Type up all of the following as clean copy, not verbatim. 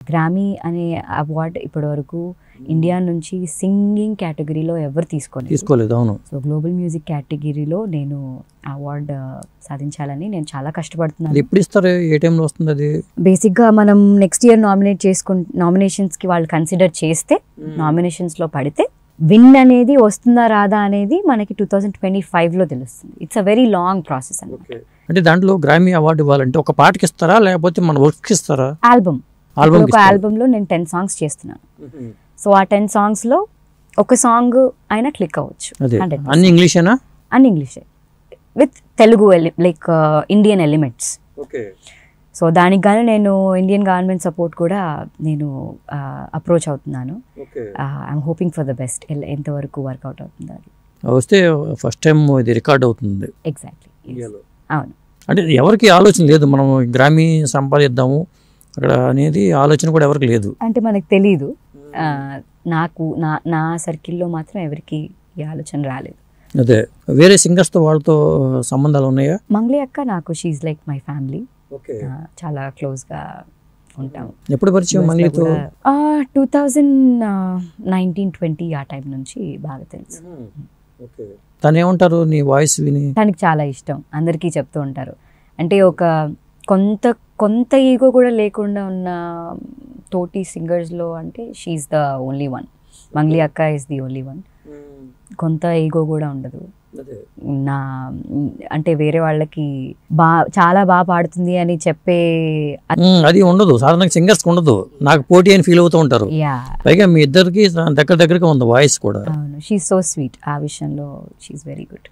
గ్రామీ అనే అవార్డ్ ఇప్పటి వరకు ఇండియా నుంచి సింగింగ్ కేటగిరీలో ఎవరు తీసుకోలేదు. అవును. సో గ్లోబల్ మ్యూజిక్ కేటగిరీలో నేను అవార్డ్ సాధించాలని నేను చాలా కష్టపడుతున్నాను. ఎప్పుడు ఇస్తారు, ఏ టైంలో వస్తుంది అది? బేసిక్గా మనం నెక్స్ట్ ఇయర్ నామినేషన్స్కి వాళ్ళు కన్సిడర్ చేస్తే, నామినేషన్స్లో పడితే విన్ అనేది వస్తుందా రాదా అనేది మనకి 2025లో తెలుస్తుంది. It's a very long process అన్నమాట. అంటే దాంట్లో గ్రామీ అవార్డు ఇవ్వాలంటే ఒక పాటకి ఇస్తారా లేకపోతే మన వర్క్కి ఇస్తారా? ఒక ఆల్బమ్లో నేను 10 సాంగ్స్ చేస్తున్నాను. సో ఆ 10 సాంగ్స్లో ఒక సాంగ్ అయినా క్లిక్ అవ్వచ్చు. అన్ని ఇంగ్లీషేనా? అన్ని ఇంగ్లీషే with Telugu like Indian elements. So దానికి గాను నేను ఇండియన్ గవర్నమెంట్ సపోర్ట్ కూడా నేను అప్రోచ్ అవుతున్నాను. I'm hoping for the best. ఎంతవరకు వర్కౌట్ అవుతుంది అది వస్తే ఫస్ట్ టైం ఇది రికార్డ్ అవుతుంది. ఎగ్జాక్ట్లీ, అవును. అంటే ఎవరికి ఆలోచన లేదు మనం గ్రామీ సంపాదిద్దాము అక్కడ అనేది ఆలోచన కూడా ఎవరికి లేదు. అంటే మనకు తెలీదు. నాకు నా సర్కిల్లో మాత్రం ఎవరికి ఈ ఆలోచన రాలేదు. అదే వేరే సింగర్స్తో వాళ్ళతో సంబంధాలు ఉన్నాయా? మంగ్లీ అక్క నాకు షీఈ్ లైక్ మై ఫ్యామిలీ. చాలా క్లోజ్గా ఉంటాము. ఎప్పుడు పరిచయం మంగ్లీతో? 2019-20 ఆ టైం నుంచి బాగా తెలుసు. తను ఏమంటారు నీ వాయిస్ విని? తనకి చాలా ఇష్టం, అందరికీ చెప్తూ ఉంటారు. అంటే ఒక కొంత ఈగో కూడా లేకుండా ఉన్న తోటి సింగర్స్లో అంటే she the only one. Mangli అక్క ఈజ్ ది ఓన్లీ వన్. కొంత ఈగో కూడా ఉండదు. అంటే వేరే వాళ్ళకి చాలా బాగా పాడుతుంది అని చెప్పే అది ఉండదు, సాధారణంగా సింగర్స్ ఉండదు. నాకు పోటీ అని ఫీల్ అవుతూ ఉంటారు. పైగా మీ ఇద్దరికి దగ్గరగా ఉంది వాయిస్ కూడా. అవును, షీ సో స్వీట్. ఆ విషయంలో షీఈ్ వెరీ గుడ్.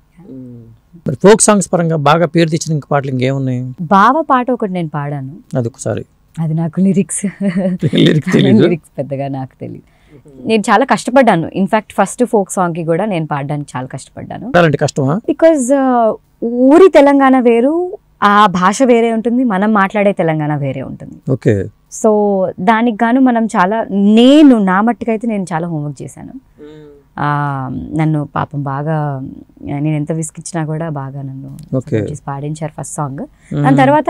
మరి ఫోక్ సాంగ్స్ పరంగా బాగా పేరు తెచ్చిన ఇంకా పాటలు ఇంకేమున్నాయి? బావ పాట ఒకటి నేను పాడాను. అది ఒకసారి. అది నాకు లిరిక్స్ పెద్దగా నాకు తెలియదు. నేను చాలా కష్టపడ్డాను. ఇన్ఫాక్ట్ ఫస్ట్ ఫోక్ సాంగ్ కి కూడా నేను పాడడానికి చాలా కష్టపడ్డాను. బికాజ్ ఊరి తెలంగాణ వేరు, ఆ భాష వేరే ఉంటుంది, మనం మాట్లాడే తెలంగాణ వేరే ఉంటుంది. సో దానికి గాను మనం చాలా, నా మట్టుకైతే నేను చాలా హోంవర్క్ చేశాను. నన్ను పాపం బాగా, నేను ఎంత విసికిచ్చినా కూడా బాగా నన్ను పాడించారు ఫస్ట్ సాంగ్. దాని తర్వాత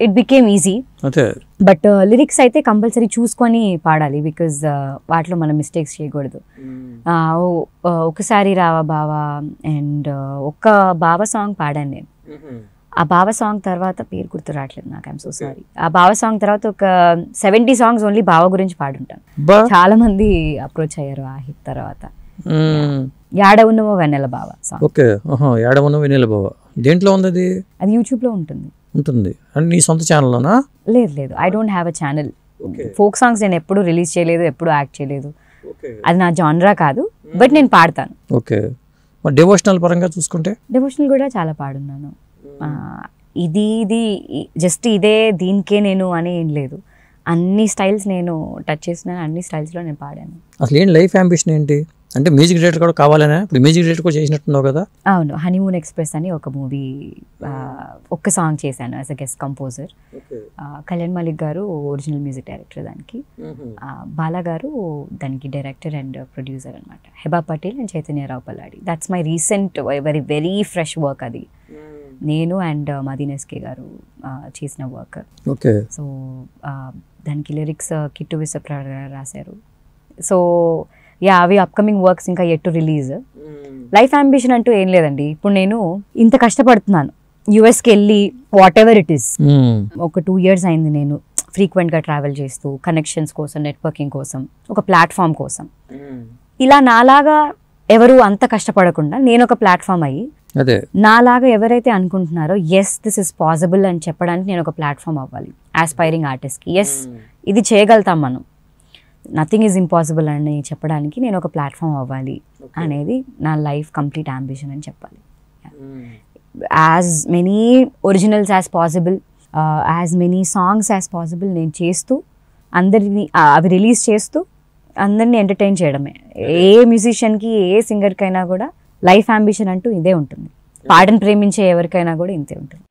it became easy. But lyrics అయితే కంపల్సరీ చూసుకొని పాడాలి, బికాజ్ వాటిలో మనం మిస్టేక్స్ చేయకూడదు. ఒకసారి రావా బావా అండ్ ఒక్క బావ సాంగ్ పాడాను నేను. ఆ బావ సాంగ్ తర్వాత పేరు గుర్తు రావట్లేదు నాకు, ఐఎమ్ సో సారీ. ఆ బావ సాంగ్ తర్వాత ఒక 70 సాంగ్స్ ఓన్లీ బావ గురించి పాడుంటాను. చాలా మంది అప్రోచ్ అయ్యారు ఆ హిట్ తర్వాత. యాడవున్నవో వెన్నెల బావ సాంగ్. ఓకే, యాడవున్నవో వెన్నెల బావ దేంట్లో ఉంది అది? అది యూట్యూబ్ లో ఉంటుంది. అంటే నీ సొంత ఛానల్లోనా? లేదు, I don't have a channel. Folk songs నేను ఎప్పుడు రిలీజ్ చేయలేదు, ఎప్పుడు యాక్ట్ చేయలేదు. అది నా జానరా కాదు, బట్ నేను పాడతాను. ఓకే, మరి డివోషనల్ పరంగా చూసుకుంటే? డివోషనల్ కూడా చాలా పాడున్నాను. ఇది జస్ట్ ఇదే దీనికే నేను అని ఏం లేదు. అన్ని స్టైల్స్ నేను టచ్ చేసినాను, అన్ని స్టైల్స్లో నేను పాడాను. అసలు ఏంటి లైఫ్ అంబిషన్ ఏంటి? అంటే మ్యూజిక్ డైరెక్టర్ కూడా కావాలనే? ఇప్పుడు మ్యూజిక్ డైరెక్టర్ కూడా చేసినట్టున్నావు కదా? అవును, హనీమూన్ ఎక్స్ప్రెస్ అని ఒక మూవీ ఒక్క సాంగ్ చేశాను as a guest composer. Kalyan Malik గారు ఒరిజినల్ మ్యూజిక్ డైరెక్టర్ దానికి, బాలా గారు దానికి డైరెక్టర్ అండ్ ప్రొడ్యూసర్ అనమాట. Hebah Patel and Chaitanya Rao Palladi. That's my recent very fresh work. అది నేను అండ్ మదీన్ ఎస్కే గారు చేసిన వర్క్. సో దానికి లిరిక్స్ కిట్టు విసప్ర రాశారు. సో అవి అప్కమింగ్ వర్క్స్, ఇంకా yet to release. Life ambition అంటూ ఏం లేదండి. ఇప్పుడు నేను ఇంత కష్టపడుతున్నాను, యుఎస్కి వెళ్ళి వాట్ ఎవర్ ఇట్ ఈస్. ఒక 2 years అయింది నేను ఫ్రీక్వెంట్గా ట్రావెల్ చేస్తూ, కనెక్షన్స్ కోసం, నెట్వర్కింగ్ కోసం, ఒక ప్లాట్ఫామ్ కోసం. ఇలా నాలాగా ఎవరు అంత కష్టపడకుండా నేను ఒక ప్లాట్ఫామ్ అయ్యి, నాలాగా ఎవరైతే అనుకుంటున్నారో ఎస్ దిస్ ఇస్ పాసిబుల్ అని చెప్పడానికి నేను ఒక ప్లాట్ఫామ్ అవ్వాలి ఆస్పైరింగ్ ఆర్టిస్ట్కి. ఎస్ ఇది చేయగలుగుతాం మనం, నథింగ్ ఈజ్ ఇంపాసిబుల్ అని చెప్పడానికి నేను ఒక ప్లాట్ఫామ్ అవ్వాలి అనేది నా లైఫ్ కంప్లీట్ అంబిషన్ అని చెప్పాలి. As many originals as possible, as many songs as possible నేను చేస్తూ, అందరినీ అవి రిలీజ్ చేస్తూ అందరినీ ఎంటర్టైన్ చేయడమే. ఏ మ్యూజిషియన్కి, ఏ సింగర్కైనా కూడా లైఫ్ అంబిషన్ అంటూ ఇదే ఉంటుంది. పాటను ప్రేమించే ఎవరికైనా కూడా ఇంతే ఉంటుంది.